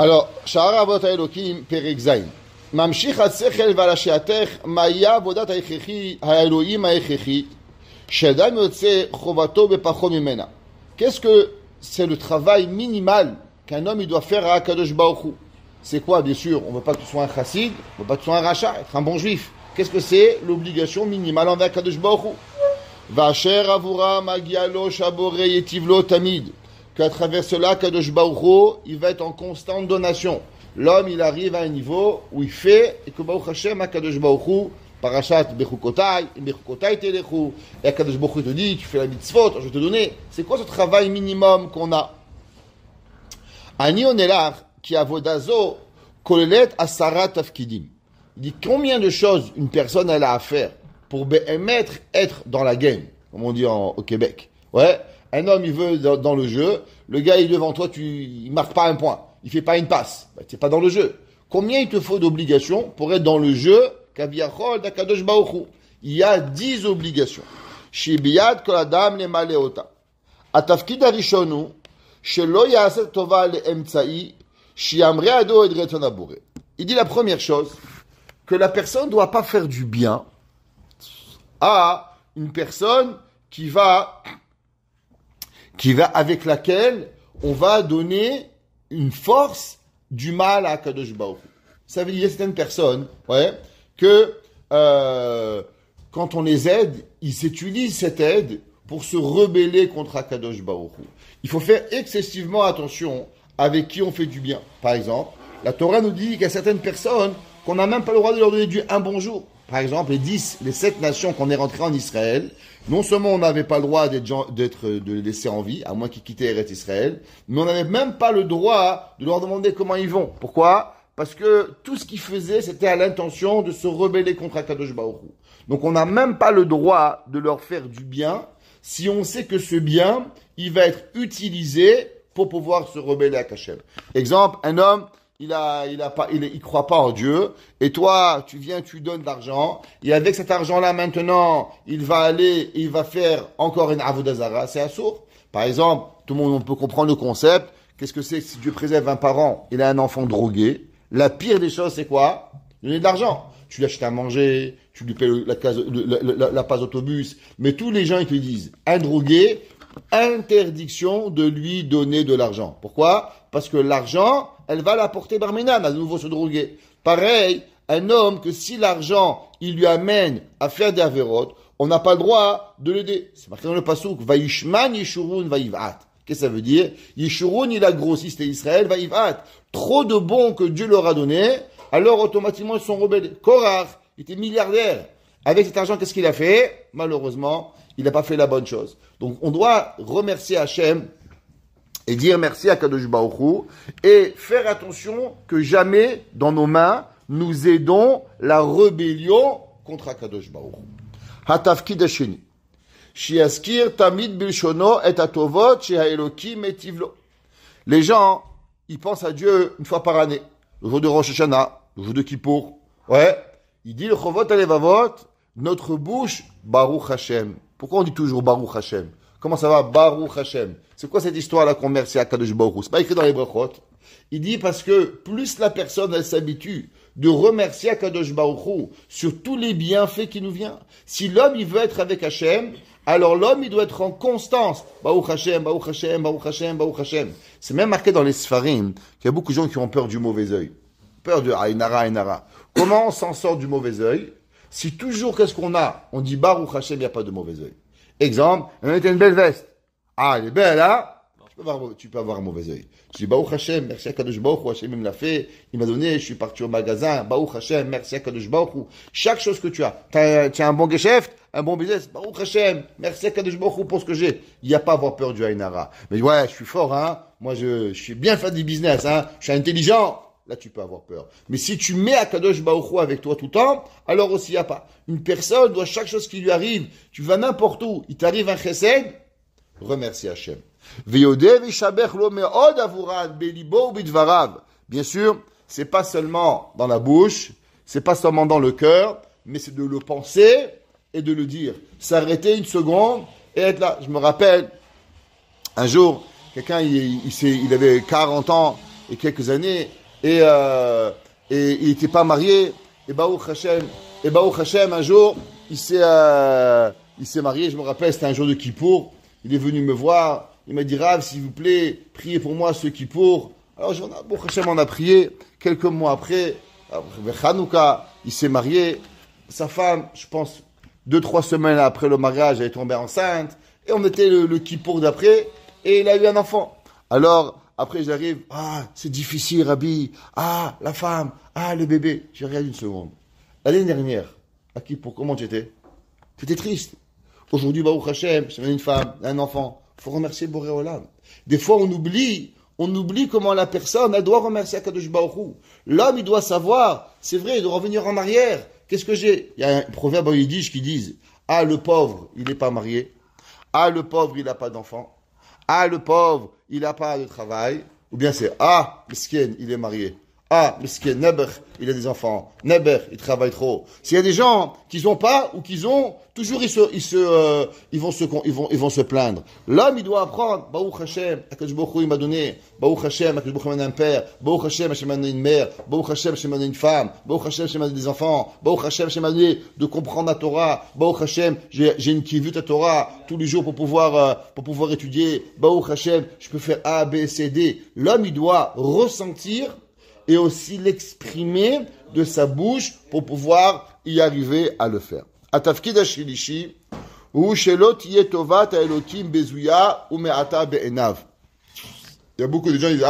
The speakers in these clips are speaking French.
Alors, Sha'ar Avot HaElokim, Perek Zayin. Mamshich HaSechel Valashiatech, Maya Avodat HaEchechi, HaElohim HaEchechi, Sh'adam Yotze Chovato Bepachon Mimena. Qu'est-ce que c'est le travail minimal qu'un homme il doit faire à Akadosh Baruch Hu? C'est quoi, bien sûr? On ne veut pas que tu sois un chassid, on ne veut pas que tu sois un rachat, être un bon juif. Qu'est-ce que c'est l'obligation minimale envers Akadosh Baruch Hu? Vacher Avura Magialo Shabore Yetivlo Tamid. Qu'à travers cela, Kadosh Baruch Hu, il va être en constante donation. L'homme, il arrive à un niveau où il fait, et que Baruch Hashem, Kadosh Baruch Hu, Parashat Bechukotai Telechu, et Kadosh Baruch Hu te dit, tu fais la mitzvot, je vais te donner. C'est quoi ce travail minimum qu'on a? Ani Onelar, qui a vodazo, kolelet asara tafkidim. Il dit combien de choses une personne elle a à faire pour être dans la game, comme on dit au Québec. Ouais. Un homme, il veut dans le jeu. Le gars, il est devant toi, il marque pas un point. Il fait pas une passe. Tu n'es pas dans le jeu. Combien il te faut d'obligations pour être dans le jeu? Kaviachol d'Akadosh Baruch Hu. Il y a 10 obligations. Shibiyad kol adam lemaleota. Atafkid harishonu shelo ya'aseh tova le'emtsa'i shi'amre ado et retzon haboré. Il dit la première chose, que la personne ne doit pas faire du bien à une personne qui va avec laquelle on va donner une force du mal à Kadosh Baruch Hu. Ça veut dire certaines personnes, que quand on les aide, ils utilisent cette aide pour se rebeller contre Kadosh Baruch Hu. Il faut faire excessivement attention avec qui on fait du bien. Par exemple, la Torah nous dit qu'il y a certaines personnes qu'on n'a même pas le droit de leur donner un bonjour. Par exemple, les 7 nations qu'on est rentrées en Israël, non seulement on n'avait pas le droit de les laisser en vie, à moins qu'ils quittaient Eretz Israël, mais on n'avait même pas le droit de leur demander comment ils vont. Pourquoi? Parce que tout ce qu'ils faisaient, c'était à l'intention de se rebeller contre Akadosh Baruch Hu. Donc on n'a même pas le droit de leur faire du bien, si on sait que ce bien, il va être utilisé pour pouvoir se rebeller à Hashem. Exemple, un homme, il croit pas en Dieu, et toi, tu viens, tu donnes de l'argent, et avec cet argent-là, maintenant, il va faire encore une avodah zara, c'est assourd. Par exemple, tout le monde, on peut comprendre le concept. Qu'est-ce que c'est que si Dieu préserve un parent, il a un enfant drogué? La pire des choses, c'est quoi? Donner de l'argent. Tu lui achètes à manger, tu lui payes la passe autobus, mais tous les gens, ils te disent, un drogué, interdiction de lui donner de l'argent. Pourquoi? Parce que l'argent, elle va l'apporter Barminan, à nouveau se droguer. Pareil, un homme que si l'argent, il lui amène à faire des avérotes, on n'a pas le droit de l'aider. C'est marqué dans le pasouk, Vaishman Yeshurun Vaïvat. Qu'est-ce que ça veut dire? Yeshurun, il a grossi, c'était Israël, Vaïvat. Trop de bons que Dieu leur a donné, alors automatiquement ils sont rebelles. Korach, il était milliardaire. Avec cet argent, qu'est-ce qu'il a fait? Malheureusement, il n'a pas fait la bonne chose. Donc on doit remercier Hachem et dire merci à Kadosh Baruch Hu, et faire attention que jamais, dans nos mains, nous aidons la rébellion contre Kadosh Baruch Hu. Hatafkid Hasheni. Shiaskir tamid bilshono et atovot shehaelokim etivlo. Les gens, ils pensent à Dieu une fois par année. Le jour de Rosh Hashanah, le jour de Kippour. Ouais. Il dit le chovot alevavot, notre bouche, Baruch Hashem. Pourquoi on dit toujours Baruch Hashem? Comment ça va? Baruch Hashem. C'est quoi cette histoire-là qu'on remercie à Kadosh Baruch Hu? C'est pas écrit dans les brachot. Il dit parce que plus la personne, elle s'habitue de remercier à Kadosh Baruch Hu sur tous les bienfaits qui nous viennent. Si l'homme, il veut être avec Hashem, alors l'homme, il doit être en constance. Baruch Hashem, Baruch Hashem, Baruch Hashem, Baruch Hashem. C'est même marqué dans les Sfarim qu'il y a beaucoup de gens qui ont peur du mauvais œil. Peur de Ainara, Ainara. Comment on s'en sort du mauvais œil? Si toujours, qu'est-ce qu'on a? On dit Baruch Hashem, il n'y a pas de mauvais œil. Exemple, on a une belle veste. Ah, elle est belle, hein? Tu peux avoir un mauvais œil. Je dis, Baruch Hashem, merci à Kadosh Baruch Hu, Hashem il me l'a fait, il m'a donné, je suis parti au magasin, Baruch Hashem, merci à Kadosh Baruch Hu. Chaque chose que tu as un bon geschäft, un bon business, Baruch Hashem, merci à Kadosh Baruch Hu pour ce que j'ai. Il n'y a pas à avoir peur du Ainara. Mais ouais, je suis fort, hein? Moi, je suis bien fait du business, hein? Je suis intelligent. Là, tu peux avoir peur. Mais si tu mets Akadosh Baruch Hu avec toi tout le temps, alors aussi il n'y a pas. Une personne doit, chaque chose qui lui arrive, tu vas n'importe où, il t'arrive un chesed, remercie Hachem. Bien sûr, c'est pas seulement dans la bouche, c'est pas seulement dans le cœur, mais c'est de le penser et de le dire. S'arrêter une seconde et être là. Je me rappelle, un jour, quelqu'un, il avait 40 ans, et quelques années, et il n'était pas marié, et Baruch Hashem, un jour, il s'est marié, je me rappelle, c'était un jour de Kippour, il est venu me voir, il m'a dit, Rav, s'il vous plaît, priez pour moi ce Kippour. Alors, Baruch Hashem, on a prié, quelques mois après, Hanouka, il s'est marié, sa femme, je pense, 2-3 semaines après le mariage, elle est tombée enceinte, et on était le Kippour d'après, et il a eu un enfant. Alors, après j'arrive, c'est difficile, Rabbi, la femme, le bébé. J'ai regardé une seconde. L'année dernière, à Kippour, comment tu étais? Tu étais triste. Aujourd'hui, Baruch Hashem, j'ai une femme, un enfant. Il faut remercier Boré Olam. Des fois, on oublie comment la personne, elle doit remercier Akadosh Baruch Hu. L'homme, il doit savoir, c'est vrai, il doit revenir en arrière. Qu'est-ce que j'ai? Il y a un proverbe en yiddish qui dit, le pauvre, il n'est pas marié. Le pauvre, il n'a pas d'enfant. Le pauvre, il n'a pas de travail. Ou bien c'est, Miskin, il est marié. Miskin, Neber, il a des enfants. Neber, il travaille trop. S'il y a des gens qui n'ont pas ou qui ont, toujours ils vont se plaindre. L'homme, il doit apprendre. Baruch Hashem, Akadosh Baruch Hu, il m'a donné. Baruch Hashem, Akadosh Baruch Hu m'a donné un père. Baruch Hashem, Hashem m'a donné une mère. Baruch Hashem, Hashem m'a donné une femme. Baruch Hashem, Hashem m'a donné des enfants. Baruch Hashem, Hashem m'a donné de comprendre la Torah. Baruch Hashem, j'ai une kivut à Torah tous les jours pour pouvoir étudier. Baruch Hashem, je peux faire A, B, C, D. L'homme, il doit ressentir et aussi l'exprimer de sa bouche pour pouvoir y arriver à le faire. Atafkid ashilishi, ou shelot yetovat Elokim bezuya ou me'ata be'enav. Il y a beaucoup de gens qui disent,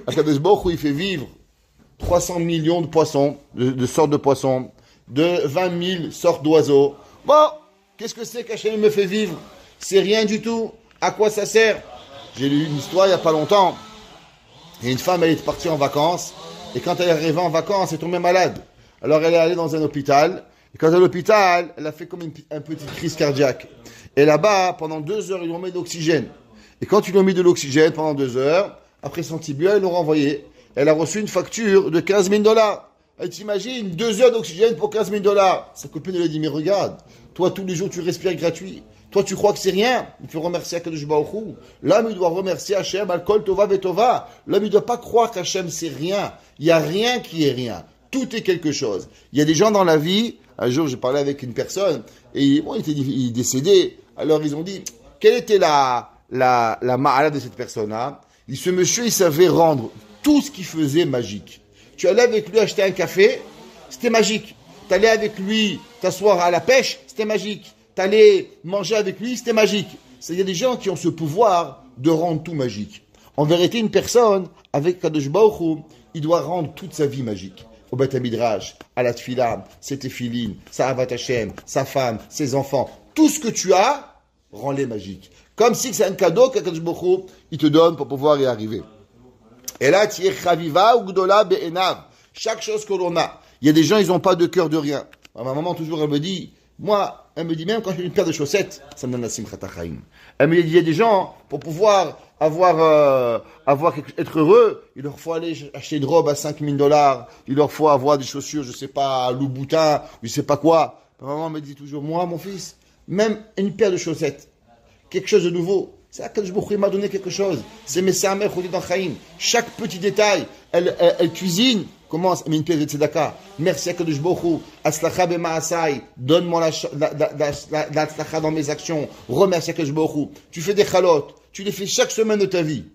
Akadosh Baruch Hu, il fait vivre 300 millions de poissons, de sortes de poissons, de 20 000 sortes d'oiseaux. Bon, qu'est-ce que c'est qu'Hachem me fait vivre? C'est rien du tout. À quoi ça sert? J'ai lu une histoire il n'y a pas longtemps. Et une femme, elle est partie en vacances, et quand elle est arrivée en vacances, elle est tombée malade. Alors elle est allée dans un hôpital, et quand elle est à l'hôpital, elle a fait comme une petite crise cardiaque. Et là-bas, pendant 2 heures, ils lui ont mis de l'oxygène. Et quand ils lui ont mis de l'oxygène pendant 2 heures, après son tibia, ils l'ont renvoyé. Elle a reçu une facture de $15 000. Elle t'imagine, 2 heures d'oxygène pour $15 000. Sa copine, elle a dit, mais regarde, toi, tous les jours, tu respires gratuit. Toi, tu crois que c'est rien. Il faut remercier Akadosh Baruch Hu. L'homme, il doit remercier Hachem, Al-Kol Tova Vetova. L'homme, il ne doit pas croire qu'Hachem, c'est rien. Il n'y a rien qui est rien. Tout est quelque chose. Il y a des gens dans la vie. Un jour, j'ai parlé avec une personne, et il est décédé. Alors, ils ont dit, quelle était la ma'ala de cette personne-là? Ce monsieur, il savait rendre tout ce qu'il faisait magique. Tu allais avec lui acheter un café, c'était magique. Tu allais avec lui t'asseoir à la pêche, c'était magique. T'allais manger avec lui, c'était magique. Il y a des gens qui ont ce pouvoir de rendre tout magique. En vérité, une personne, avec Kadosh Baruch Hu, il doit rendre toute sa vie magique. Au Beth Midrash, à la Tfila, ses téphilines, sa Avat Hashem, sa femme, ses enfants. Tout ce que tu as, rends-les magiques. Comme si c'est un cadeau qu'Akadosh Baruch Hu, il te donne pour pouvoir y arriver. Et là, tu es chaviva ou gdola be'enav. Chaque chose que l'on a. Il y a des gens, ils n'ont pas de cœur de rien. Ma maman, toujours, elle me dit, elle me dit même quand j'ai une paire de chaussettes, ça me donne la simchat hachaim. Elle me dit, il y a des gens, pour pouvoir être heureux, il leur faut aller acheter une robe à $5 000, il leur faut avoir des chaussures, je sais pas, à Louboutin, je sais pas quoi. Ma maman me dit toujours, moi, mon fils, même une paire de chaussettes, quelque chose de nouveau, c'est là que je m'a donné quelque chose. C'est mes samer dans Chaim. Chaque petit détail, elle cuisine. Comment? Elle met une pièce de tzedaka. Merci à Kadosh Baruch Hu. Aslacha b'ma'asai. Donne-moi la aslacha dans mes actions. Remercie à Kadosh Baruch Hu. Tu fais des chalotes. Tu les fais chaque semaine de ta vie.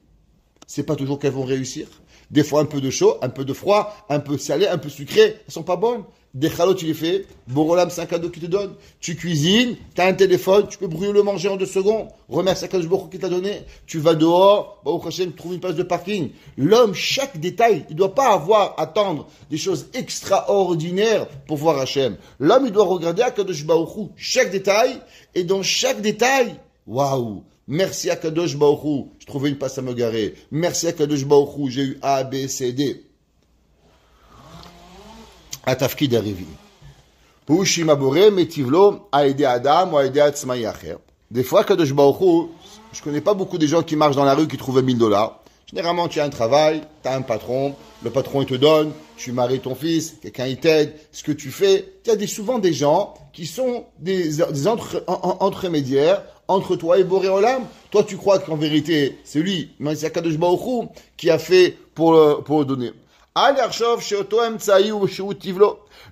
C'est pas toujours qu'elles vont réussir. Des fois un peu de chaud, un peu de froid, un peu salé, un peu sucré. Elles sont pas bonnes. Des chalotes, tu les fais. Borolam, c'est un cadeau qu'il te donne. Tu cuisines, tu as un téléphone, tu peux brûler le manger en 2 secondes. Remercie à Kadosh Baruch Hu qui t'a donné. Tu vas dehors, Baruch Hashem, tu trouves une place de parking. L'homme, chaque détail, il ne doit pas attendre des choses extraordinaires pour voir Hashem. L'homme, il doit regarder à Kadosh Baruch Hu chaque détail, et dans chaque détail, waouh! Merci à Kadosh Baruch Hu, je trouvais une place à me garer. Merci à Kadosh Baruch Hu, j'ai eu A, B, C, D. התפקיד הרביעי. הוא שמבורא מטיב לו על ידי אדם או על ידי עצמאי אחר. Des fois, Kadosh Baruch Hu, je connais pas beaucoup de gens qui marchent dans la rue qui trouvent $1000. Généralement, tu as un travail, tu as un patron, le patron il te donne, tu maries ton fils, quelqu'un il t'aide, ce que tu fais. Il y a souvent des gens qui sont des entremédiaires entre toi et Boré Olam. Toi, tu crois qu'en vérité, c'est lui, mais c'est Kadosh Baruch Hu qui a fait pour le donner. Là,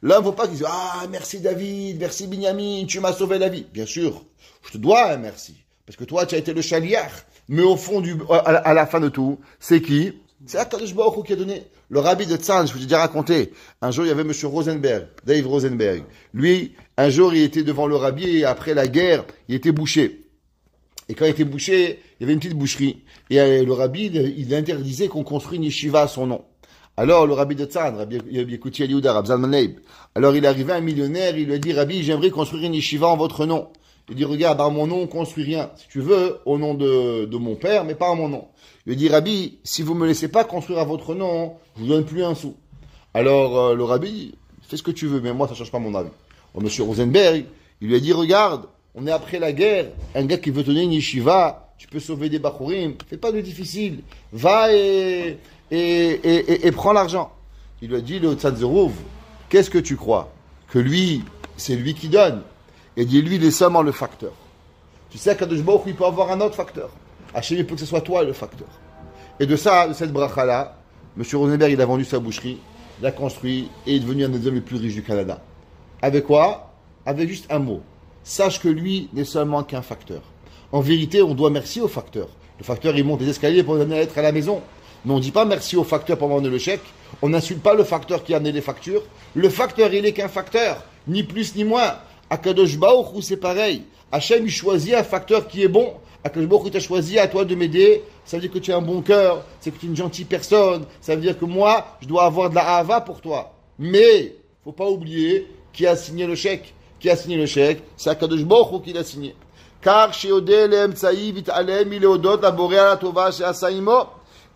il ne faut pas qu'ils disent, ah, merci David, merci Binyamin, tu m'as sauvé la vie. Bien sûr, je te dois un merci. Parce que toi, tu as été le chaliard. Mais au fond à la fin de tout, c'est qui? C'est Akadosh Baruch Hu qui a donné. Le rabbi de Tzan, je vous ai déjà raconté. Un jour, il y avait monsieur Rosenberg, Dave Rosenberg. Lui, un jour, il était devant le rabbi et après la guerre, il était bouché. Et quand il était bouché, il y avait une petite boucherie. Et le rabbi, il interdisait qu'on construise une yeshiva à son nom. Alors, le rabbi de Tzan, Rabbi Yekouti Eliouda, Rab Zalman Leib. Alors, il est arrivé un millionnaire, il lui a dit, Rabbi, j'aimerais construire une yeshiva en votre nom. Il dit, regarde, à mon nom, on construit rien. Si tu veux, au nom de mon père, mais pas à mon nom. Il lui dit, Rabbi, si vous me laissez pas construire à votre nom, je vous donne plus un sou. Alors, le Rabbi, fais ce que tu veux, mais moi, ça change pas mon avis. Alors, monsieur Rosenberg, il lui a dit, regarde, on est après la guerre, un gars qui veut te donner une yeshiva, tu peux sauver des bachurim, fais pas de difficile, va et prends l'argent. Il lui a dit, le Tzadzerouv, qu'est-ce que tu crois? Que lui, c'est lui qui donne. Et dit, lui, il est seulement le facteur. Tu sais, Kadosh Baruch Hu, il peut avoir un autre facteur. Hachem, il peut que ce soit toi le facteur. Et de cette bracha-là, M. Rosenberg, il a vendu sa boucherie, il a construit, et il est devenu un des hommes les plus riches du Canada. Avec quoi? Avec juste un mot. Sache que lui n'est seulement qu'un facteur. En vérité, on doit merci au facteur. Le facteur, il monte les escaliers pour donner à être à la maison. Mais on ne dit pas merci au facteur pour vendre le chèque. On n'insulte pas le facteur qui a amené les factures. Le facteur, il est qu'un facteur. Ni plus ni moins. Akadosh Baruch Hu, c'est pareil. Hachem, il choisit un facteur qui est bon. Akadosh Baruch Hu t'a choisi à toi de m'aider. Ça veut dire que tu as un bon cœur. C'est que tu es une gentille personne. Ça veut dire que moi, je dois avoir de la hava pour toi. Mais, faut pas oublier qui a signé le chèque. Qui a signé le chèque? C'est Akadosh Baruch Hu qui l'a signé. Car chez Odé, l'emtsaï, vit alem, il est odot, la boréa, la tova, chez Asaïmo.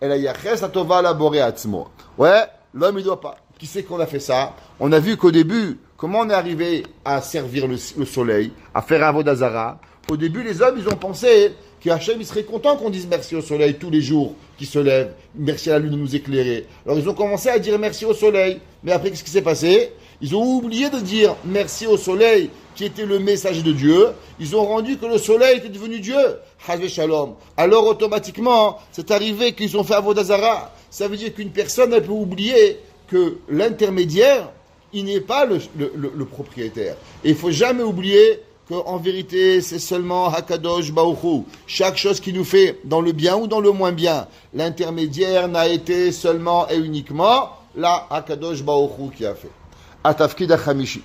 Et la yaches, la tova, la boréa, atzmo. Ouais, l'homme, il doit pas. Qui c'est qu'on a fait ça? On a vu qu'au début, comment on est arrivé à servir le soleil, à faire un vodazara? Au début, les hommes, ils ont pensé qu'Hachem, il serait content qu'on dise merci au soleil tous les jours qui se lève. Merci à la lune de nous éclairer. Alors, ils ont commencé à dire merci au soleil. Mais après, qu'est-ce qui s'est passé? Ils ont oublié de dire merci au soleil qui était le messager de Dieu. Ils ont rendu que le soleil était devenu Dieu. Hazve Shalom. Alors, automatiquement, c'est arrivé qu'ils ont fait Avodazara. Ça veut dire qu'une personne, elle peut oublier que l'intermédiaire, il n'est pas le propriétaire. Et il ne faut jamais oublier qu'en vérité, c'est seulement Hakadosh Baruch Hu. Chaque chose qui nous fait dans le bien ou dans le moins bien, l'intermédiaire n'a été seulement et uniquement la Hakadosh Baruch Hu qui a fait. Atafkid Achamishi.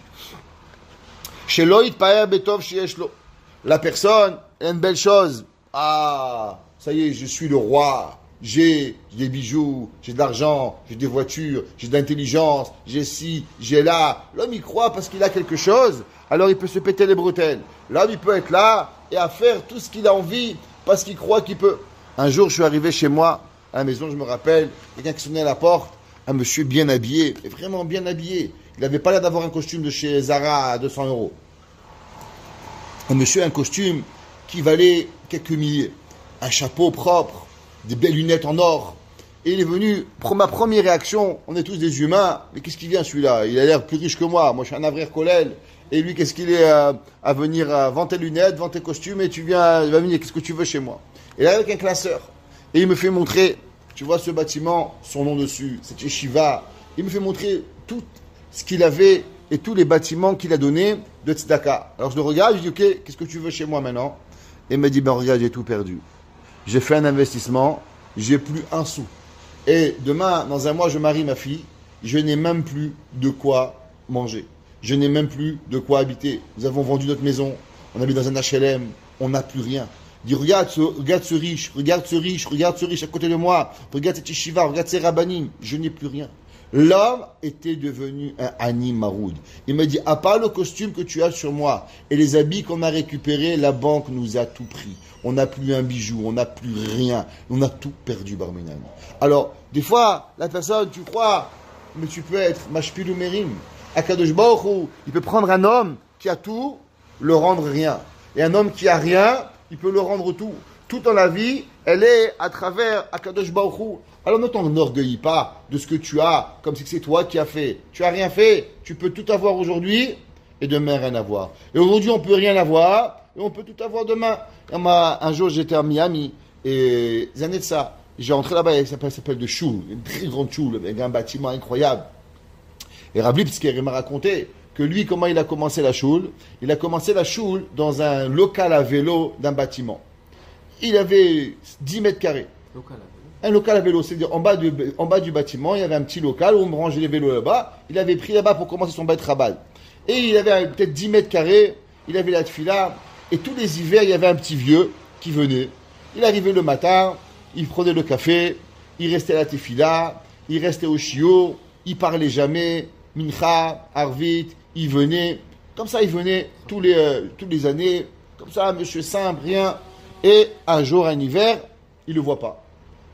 Shelo itpaer betov sheyeshlo. La personne a une belle chose. Ah, ça y est, je suis le roi. J'ai des bijoux, j'ai de l'argent, j'ai des voitures, j'ai de l'intelligence, j'ai ci, j'ai là. L'homme, il croit parce qu'il a quelque chose, alors il peut se péter les bretelles. L'homme, il peut être là et à faire tout ce qu'il a envie parce qu'il croit qu'il peut. Un jour, je suis arrivé chez moi, à la maison, je me rappelle, quelqu'un qui sonnait à la porte, un monsieur bien habillé, vraiment bien habillé. Il n'avait pas l'air d'avoir un costume de chez Zara à 200 €. Un monsieur, un costume qui valait quelques milliers. Un chapeau propre, des belles lunettes en or. Et il est venu, pour ma première réaction, on est tous des humains, mais qu'est-ce qu'il vient celui-là? Il a l'air plus riche que moi. Moi, je suis un avraire Kollel. Et lui, qu'est-ce qu'il est à venir vendre tes lunettes, vendre tes costumes, et il va venir, qu'est-ce que tu veux chez moi? Et là, avec un classeur. Et il me fait montrer, tu vois ce bâtiment, son nom dessus, c'est Yeshiva. Il me fait montrer tout ce qu'il avait et tous les bâtiments qu'il a donnés de Tzedaka. Alors je le regarde, je dis, ok, qu'est-ce que tu veux chez moi maintenant? Et il me dit, ben regarde, j'ai tout perdu. J'ai fait un investissement, j'ai plus un sou. Et demain, dans un mois, je marie ma fille, je n'ai même plus de quoi manger. Je n'ai même plus de quoi habiter. Nous avons vendu notre maison, on habite dans un HLM, on n'a plus rien. Il dit, regarde ce riche, regarde ce riche, regarde ce riche à côté de moi, regarde cette yeshiva, regarde ces rabbanim, je n'ai plus rien. L'homme était devenu un Ani Maroud. Il me dit, à part le costume que tu as sur moi et les habits qu'on a récupérés, la banque nous a tout pris. On n'a plus un bijou, on n'a plus rien. On a tout perdu, Barminan. Alors, des fois, la personne, tu crois, mais tu peux être Mashpilu Merim. Akadosh Baruch Hu, il peut prendre un homme qui a tout, le rendre rien. Et un homme qui a rien, il peut le rendre tout. Tout dans la vie, elle est à travers Akadosh Baruch Hu. Alors ne t'enorgueillis pas de ce que tu as, comme si c'est toi qui as fait. Tu as rien fait, tu peux tout avoir aujourd'hui et demain rien avoir. Et aujourd'hui on peut rien avoir et on peut tout avoir demain. Un jour j'étais à Miami et des années de ça, J'ai entré là-bas, ça s'appelle de Choul, une très grande Choul, avec un bâtiment incroyable. Et Rav Lipsker m'a raconté que lui, comment il a commencé la Choul? Il a commencé la Choul dans un local à vélo d'un bâtiment. Il avait 10 mètres carrés. Un local à vélo, c'est-à-dire en bas du bâtiment, il y avait un petit local où on rangeait les vélos là-bas. Il avait pris là-bas pour commencer son Beit Chabad. Et il avait peut-être 10 mètres carrés, il avait la tefila, et tous les hivers, il y avait un petit vieux qui venait. Il arrivait le matin, il prenait le café, il restait à la tefila, il restait au chiot, il parlait jamais, mincha, arvit, il venait. Comme ça, il venait toutes les années, comme ça, monsieur simple, rien. Et un jour, un hiver, il le voit pas.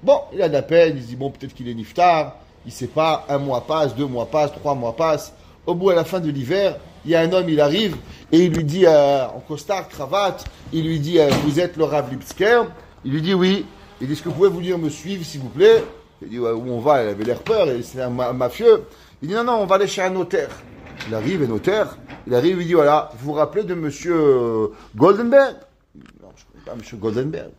Bon, il a de la peine, il se dit, bon, peut-être qu'il est niftar, il sait pas, 1 mois passe, 2 mois passe, 3 mois passe. Au bout, à la fin de l'hiver, il y a un homme, il arrive, et il lui dit, en costard, cravate, il lui dit, vous êtes le Rav Lipsker? Il lui dit, oui. Il dit, est-ce que vous pouvez venir me suivre, s'il vous plaît? Il dit, ouais, où on va? Il avait l'air peur, et c'est un mafieux. Il dit, non, on va aller chez un notaire. Il arrive, un notaire, il dit, voilà, vous vous rappelez de monsieur Goldenberg? Non, je ne connais pas monsieur Goldenberg.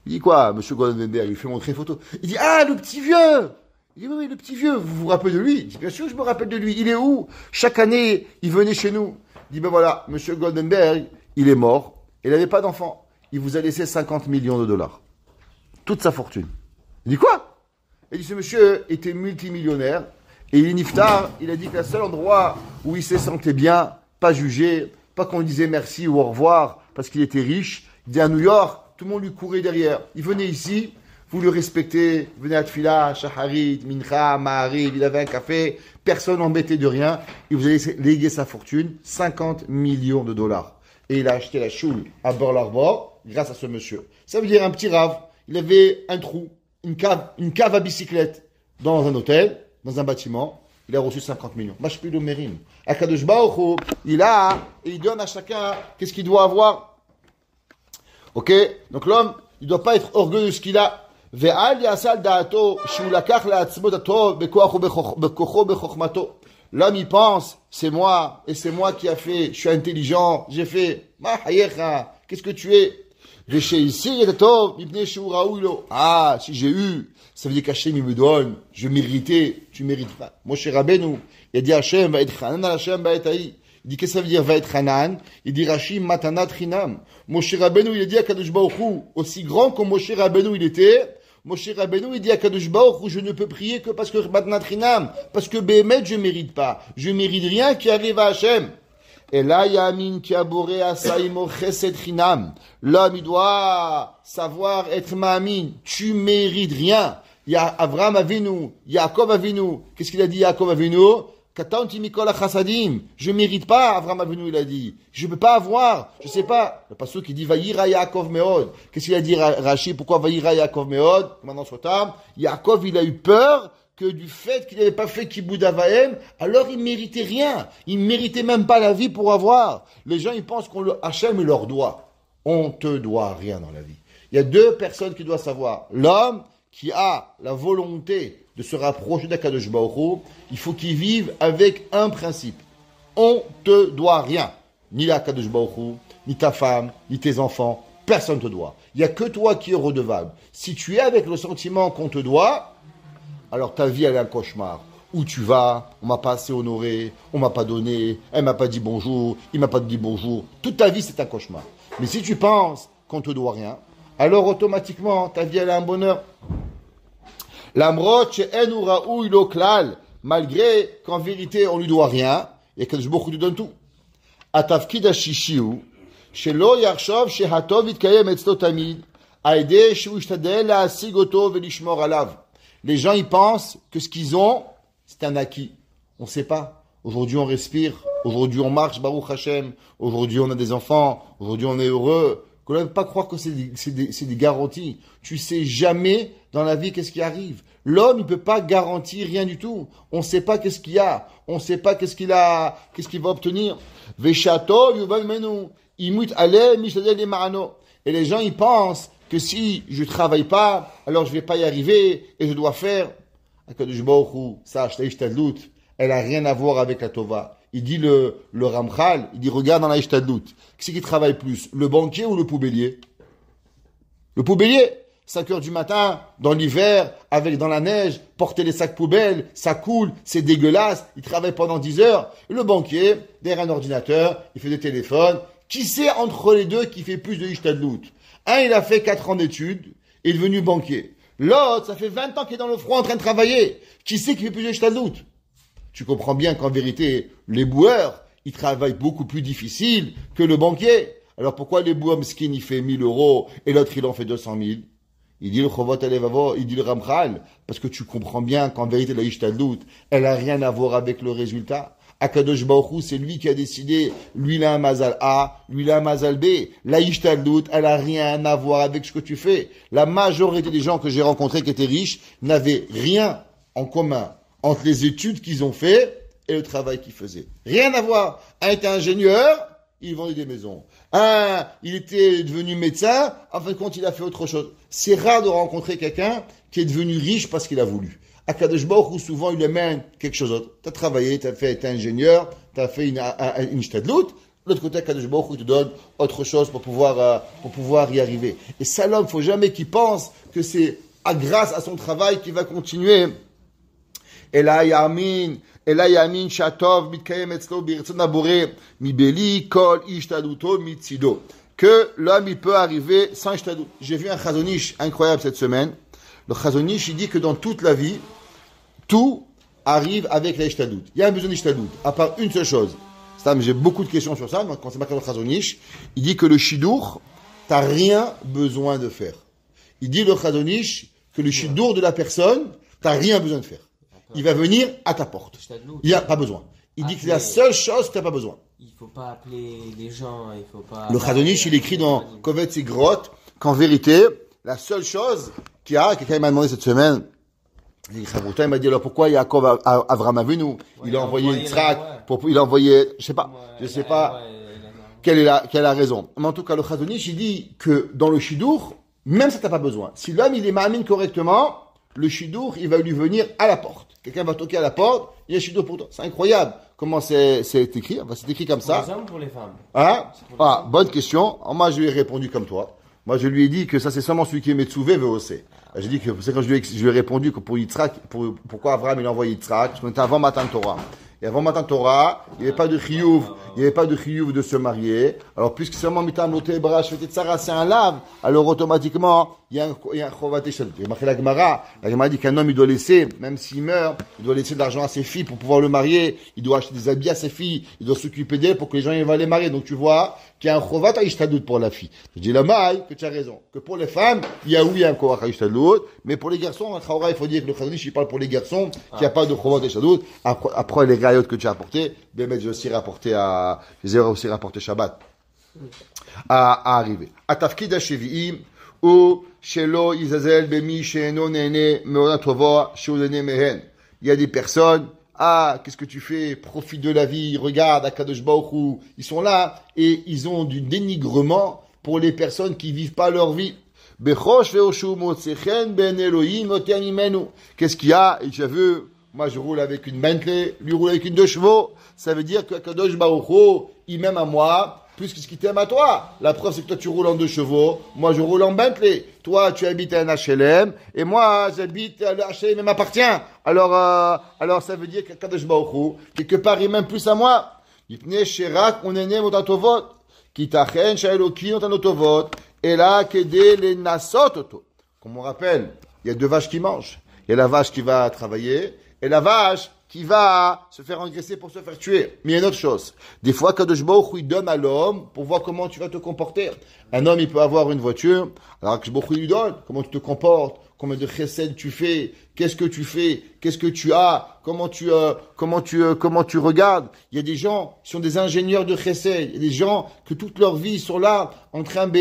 Il dit quoi, monsieur Goldenberg? Il lui fait montrer une photo. Il dit, ah, le petit vieux! Il dit, oui, le petit vieux, vous vous rappelez de lui? Il dit, bien sûr, je me rappelle de lui. Il est où? Chaque année, il venait chez nous. Il dit, ben voilà, monsieur Goldenberg, il est mort. Il n'avait pas d'enfant. Il vous a laissé 50 millions de dollars. Toute sa fortune. Il dit, quoi? Il dit, ce monsieur était multimillionnaire. Et il est niftar. Il a dit que le seul endroit où il se sentait bien, pas jugé, pas qu'on lui disait merci ou au revoir, parce qu'il était riche. Il dit, à New York, tout le monde lui courait derrière. Il venait ici. Vous le respectez, venez à Tfila, Shaharit, Mincha, Mahariv, il avait un café, personne n'embêtait de rien, il vous a légué sa fortune, 50 millions de dollars. Et il a acheté la choule à Pearl Harbor grâce à ce monsieur. Ça veut dire un petit rave, il avait un trou, une cave à bicyclette dans un hôtel, dans un bâtiment, il a reçu 50 millions. Mashpil Merim. Akadosh Baruch Hu, il a, et il donne à chacun, qu'est-ce qu'il doit avoir. Ok? Donc l'homme, il ne doit pas être orgueilleux de ce qu'il a. L'homme il pense, c'est moi, et c'est moi qui a fait, je suis intelligent, j'ai fait, qu'est-ce que tu es? Ah, si j'ai eu, ça veut dire qu'Hachem il me donne, je méritais, tu mérites pas. Moshe Rabbeinu, il a dit Hachem va être Hanan, Hachem va être Haï. Il dit qu'est-ce que ça veut dire va être Hanan? Il dit Rashi Matanat Chinam. Moshe Rabbeinu il a dit à Kadosh Baruch Hu, aussi grand que Moshe Rabbeinu il était, Moshe Rabbeinu il dit à Kadosh Baruch Hu, je ne peux prier que parce que Matanat Chinam, parce que Béhémet je mérite pas, je mérite rien qui arrive à Hachem. Et là, Yamin qui a boré à Saïmo Chesed Chinam. L'homme, il doit savoir être Ma'amin. Tu mérites rien. Il y a Avraham Avinu, Yaakov Avinu. Qu'est-ce qu'il a dit, Yaakov Avinu? Katanti Mikol Chassadim. Je mérite pas, Avraham Avinu, il a dit. Je peux pas avoir. Je sais pas. Le passage qui dit Vayira Yaakov Meod. Qu'est-ce qu'il a dit, Rashi? Pourquoi Vayira Yaakov Meod? Maintenant, sur table. Yaakov, il a eu peur que du fait qu'il n'avait pas fait Kibboud Avahem, alors il méritait rien. Il méritait même pas la vie pour avoir. Les gens, ils pensent Hachem, il leur doit. On te doit rien dans la vie. Il y a 2 personnes qui doivent savoir. L'homme qui a la volonté de se rapprocher d'Akadosh Baruch Hu, il faut qu'il vive avec un principe. On te doit rien. Ni l'Akadosh Baruch Hu, ni ta femme, ni tes enfants. Personne ne te doit. Il n'y a que toi qui es redevable. Si tu es avec le sentiment qu'on te doit, alors ta vie elle est un cauchemar. Où tu vas, on m'a pas assez honoré, on m'a pas donné, elle m'a pas dit bonjour, il m'a pas dit bonjour. Toute ta vie c'est un cauchemar. Mais si tu penses qu'on te doit rien, alors automatiquement ta vie elle est un bonheur. L'amrot she'en hu ra'uy lo klal, malgré qu'en vérité on lui doit rien, et que beaucoup lui donne tout. Atafkid hashishiu, shelo yarshov shehatov yitkayem etzlo tamid, aideh shu yishtadel la'asig oto velishmor alav. Les gens, ils pensent que ce qu'ils ont, c'est un acquis. On ne sait pas. Aujourd'hui, on respire. Aujourd'hui, on marche, Baruch Hashem. Aujourd'hui, on a des enfants. Aujourd'hui, on est heureux. On ne peut pas croire que c'est des garanties. Tu sais jamais dans la vie qu'est-ce qui arrive. L'homme, il peut pas garantir rien du tout. On ne sait pas qu'est-ce qu'il y a. On ne sait pas qu'est-ce qu'il va obtenir. Veshato, yuval menu. Imut ale, mishtadel le ma'ano. Et les gens, ils pensent que si je travaille pas, alors je vais pas y arriver et je dois faire. Akadosh Baruch Hu, sache, la ishtadlut, elle a rien à voir avec la tova. Il dit le Ramchal, il dit regarde dans la ishtadlut, qui c'est qui travaille plus, le banquier ou le poubellier? Le poubellier, 5 heures du matin, dans l'hiver, dans la neige, porter les sacs poubelles, ça coule, c'est dégueulasse, il travaille pendant 10 heures. Et le banquier, derrière un ordinateur, il fait des téléphones. Qui sait entre les deux qui fait plus de Ishtadlout? Un, il a fait 4 ans d'études, et est devenu banquier. L'autre, ça fait 20 ans qu'il est dans le froid en train de travailler. Qui sait qui fait plus de Ishtadlout? Tu comprends bien qu'en vérité, les boueurs, ils travaillent beaucoup plus difficile que le banquier. Alors pourquoi les boueurs mesquines, il fait 1000 euros, et l'autre, il en fait 200 000? Il dit le Chovot Alevavo, il dit le Ramchal, parce que tu comprends bien qu'en vérité, la Ishtadlout, elle a rien à voir avec le résultat. Akadosh Baruch Hu, c'est lui qui a décidé, lui il a un mazal A, lui il a un mazal B. La Ishtadlout, elle a rien à voir avec ce que tu fais. La majorité des gens que j'ai rencontrés qui étaient riches n'avaient rien en commun entre les études qu'ils ont fait et le travail qu'ils faisaient. Rien à voir. Un était ingénieur, il vendait des maisons. Un, il était devenu médecin, en fin de compte, il a fait autre chose. C'est rare de rencontrer quelqu'un qui est devenu riche parce qu'il a voulu. À Kadosh Baruch Hu, souvent, il lui amène quelque chose d'autre. T'as travaillé, t'es ingénieur, t'as fait une Ishtadlout. De l'autre côté, Kadosh Baruch Hu te donne autre chose pour pouvoir y arriver. Et ça, l'homme, faut jamais qu'il pense que c'est grâce à son travail qu'il va continuer. Ela yamin shatov mitkayem etzlo birtzon haboré mibeli kol ishtadluto mitzido. Que l'homme, il peut arriver sans ishtadlut. J'ai vu un chazonish incroyable cette semaine. Le chazonish, il dit que dans toute la vie, tout arrive avec la ishtadlut. Il y a un besoin d'ishtadlut, à part une seule chose. J'ai beaucoup de questions sur ça, mais quand c'est marqué dans le chazonish, il dit que le shidour, t'as rien besoin de faire. Il dit le chazonish que le shidour de la personne, t'as rien besoin de faire. Il va venir à ta porte. Il n'y a pas besoin. Il dit que c'est la seule chose que tu n'as pas besoin. Il ne faut pas appeler les gens, il faut pas... Le Chazonish, il écrit dans Kovetz et Grotte qu'en vérité, la seule chose qu'il y a, quelqu'un m'a demandé cette semaine, il m'a dit alors pourquoi Yaakov Avram Avinu, il a envoyé Yitzhak, il a envoyé, je sais pas quelle est la raison. Mais en tout cas, le Chazonish, il dit que dans le Shidour, même ça t'as pas besoin. Si l'homme, il est ma'amine correctement, le Shidour, il va lui venir à la porte. Quelqu'un va toquer à la porte, il y a un Shidour pour toi. C'est incroyable comment c'est écrit. Enfin, c'est écrit comme ça. Pour les hommes ou pour les femmes? Hein? Ah, bonne question. Alors, moi, je lui ai répondu comme toi. Moi, je lui ai dit que ça, c'est seulement celui qui est Metsouvé veut aussi. J'ai dit que c'est quand je lui ai répondu que pour Yitzhak, pourquoi Abraham il a envoyé Yitzhak, parce qu'on était avant Matan Torah. Et avant Matan Torah, il n'y avait pas de chiyuv de se marier. Alors, puisque seulement Mitam Loté Bra, Shvetet Sarah, c'est un lave, alors automatiquement, il y a un Chovat Eshadut. Il y a marqué la Gemara dit qu'un homme, il doit laisser, même s'il meurt, il doit laisser de l'argent à ses filles pour pouvoir le marier, il doit acheter des habits à ses filles, il doit s'occuper d'elle pour que les gens, ils vont les marier. Donc, tu vois, qu'il y a un Chovat Eshadut pour la fille. Je dis la maille, que tu as raison. Que pour les femmes, il y a un Chovat Eshadut, mais pour les garçons, il faut dire que le Chazonish, il parle pour les garçons, qu'il n'y a pas de Chovat Eshadut. Après, les rayotes que tu as apportées, ben, j'ai aussi rapporté Shabbat. À arriver. Atafkid Shevi'im, ou Shelo Izazel Bemi Sheeno Nene Meona Tova Sheolene Mehen. Il y a des personnes, qu'est-ce que tu fais? Profite de la vie, regarde, Akadosh Baruch Hu. Ils sont là, et ils ont du dénigrement pour les personnes qui vivent pas leur vie. Bechosh Veoshu Motsechen Ben Elohim Oten Imenu. Qu'est-ce qu'il y a? Et tu as vu, moi je roule avec une Bentley, lui roule avec une 2 chevaux. Ça veut dire que Akadosh Baruch Hu, il m'aime à moi, plus que ce qu'il t'aime à toi. La preuve, c'est que toi, tu roules en 2 chevaux. Moi, je roule en Bentley. Toi, tu habites à un HLM. Et moi, j'habite, le HLM m'appartient. Alors, ça veut dire qu'Akadosh Baruch Hu, quelque part, il m'aime plus à moi. Yipne Sherak, on est né, motatovot. Kitachen, Shaeloki, otanotovot. Et là, Kede, les Nasototo. Comme on rappelle, il y a 2 vaches qui mangent. Il y a la vache qui va travailler. Et la vache qui va se faire engraisser pour se faire tuer. Mais il y a une autre chose. Des fois, Kadosh Baruch Hu, il donne à l'homme pour voir comment tu vas te comporter. Un homme, il peut avoir une voiture. Alors, Kadosh Baruch Hu lui donne comment tu te comportes, combien de chesed tu fais, qu'est-ce que tu fais, qu'est-ce que tu as, comment tu regardes. Il y a des gens qui sont des ingénieurs de chesed. Il y a des gens que toute leur vie sont là, en train de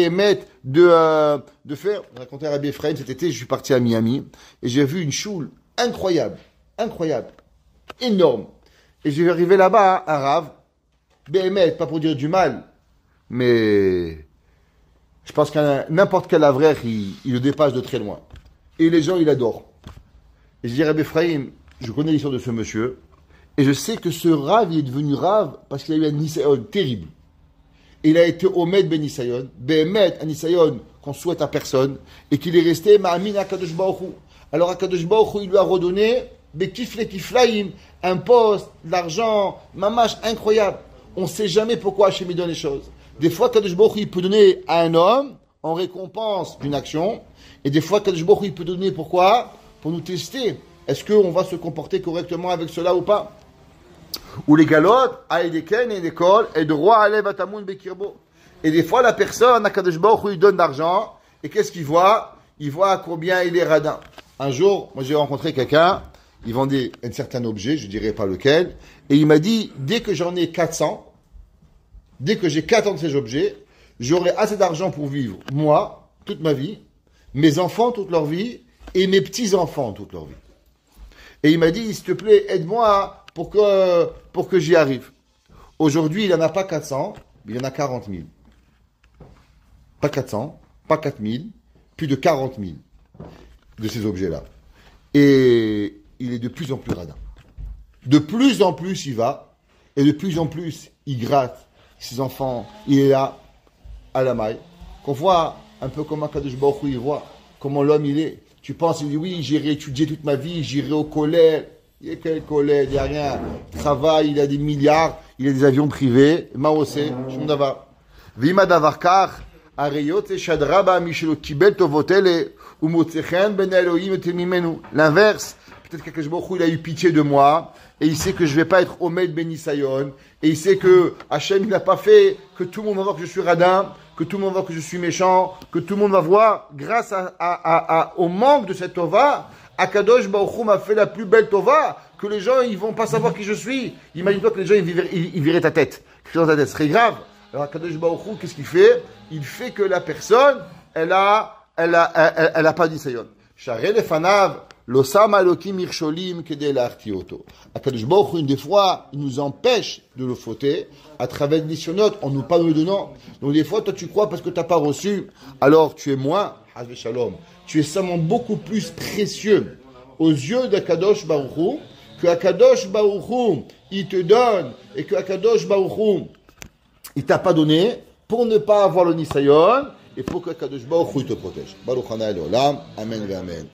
faire. Je racontais à Rabbi Ephraim cet été, je suis parti à Miami, et j'ai vu une choule incroyable, énorme. Et j'ai arrivé là-bas, un rave, Béhémet, pas pour dire du mal, mais je pense qu'un n'importe quel avraire, il le dépasse de très loin. Et les gens, ils adorent. Et je dis, Rabbi Ephraim, je connais l'histoire de ce monsieur, et je sais que ce rave, il est devenu rave parce qu'il a eu un nisayon terrible. Il a été Omed Ben Nisayon, Béhémet, un nisayon qu'on souhaite à personne, et qu'il est resté Ma'amin Akadosh Baruch Hu. Alors Akadosh Baruch Hu, il lui a redonné Bekifle Kiflaim, un poste, de l'argent, mamash incroyable. On ne sait jamais pourquoi Hachem lui donne les choses. Des fois, Akadosh Baruch Hu, il peut donner à un homme en récompense d'une action, et des fois, Akadosh Baruch Hu, il peut donner pourquoi? Pour nous tester. Est-ce qu'on va se comporter correctement avec cela ou pas? Ou les galotes, Aïdeken et l'école, et de roi Alev Atamoun Bekirbo. Et des fois, la personne, Akadosh Baruch Hu, il donne d'argent, et qu'est-ce qu'il voit? Il voit combien il est radin. Un jour, moi j'ai rencontré quelqu'un, il vendait un certain objet, je ne dirais pas lequel, et il m'a dit, dès que j'en ai 400, dès que j'ai 400 de ces objets, j'aurai assez d'argent pour vivre, moi, toute ma vie, mes enfants toute leur vie, et mes petits-enfants toute leur vie. Et il m'a dit, s'il te plaît, aide-moi pour que j'y arrive. Aujourd'hui, il n'en a pas 400, mais il en a 40 000. Pas 400, pas 4 000, plus de 40 000 de ces objets-là. Et il est de plus en plus radin. De plus en plus, il va, et de plus en plus, il gratte ses enfants. Il est là, à la maille. Qu'on voit un peu comme Akadosh Baruch Hu, il voit comment l'homme il est. Tu penses, il dit oui, j'irai étudier toute ma vie, j'irai au collège. Il y a quel collège? Il n'y a rien. Il travaille, il a des milliards, il a des avions privés. Maosé, Shumdava. Vima Davarkar, Areyot et Shadraba, Michelo Kibel, Tovotele, Umotsechen, Ben Elohim, Temimenu. L'inverse, peut-être qu'Akadosh Baruch Hu, il a eu pitié de moi, et il sait que je ne vais pas être Omed Ben Isayon, et il sait que Hachem, il n'a pas fait que tout le monde va voir que je suis radin, que tout le monde va voir que je suis méchant, que tout le monde va voir, grâce au manque de cette Tova, Akadosh Baruch Hu m'a fait la plus belle Tova, que les gens, ils vont pas savoir qui je suis. Imagine-toi que les gens, ils viraient ta tête. Quelque chose dans ta tête, ce serait grave. Alors Akadosh Baruch Hu, qu'est-ce qu'il fait? Il fait que la personne, elle a pas d'Isayon. Sharel et Fanav, l'osam alokim irsholim kedel artioto. Akadosh Baruch Hu, une des fois, il nous empêche de le fauter à travers des sionotes, en nous pas nous le donnant. Donc des fois, toi, tu crois parce que tu n'as pas reçu, alors tu es moins, Hazve Shalom, tu es seulement beaucoup plus précieux aux yeux d'Akadosh Baruch Hu, que Akadosh Baruch Hu, il te donne, et que Akadosh Baruch Hu, il t'a pas donné, pour ne pas avoir le Nisayon, et pour que Akadosh Baruch Hu te protège. Baruch Hana Elolam, Amen ve Amen.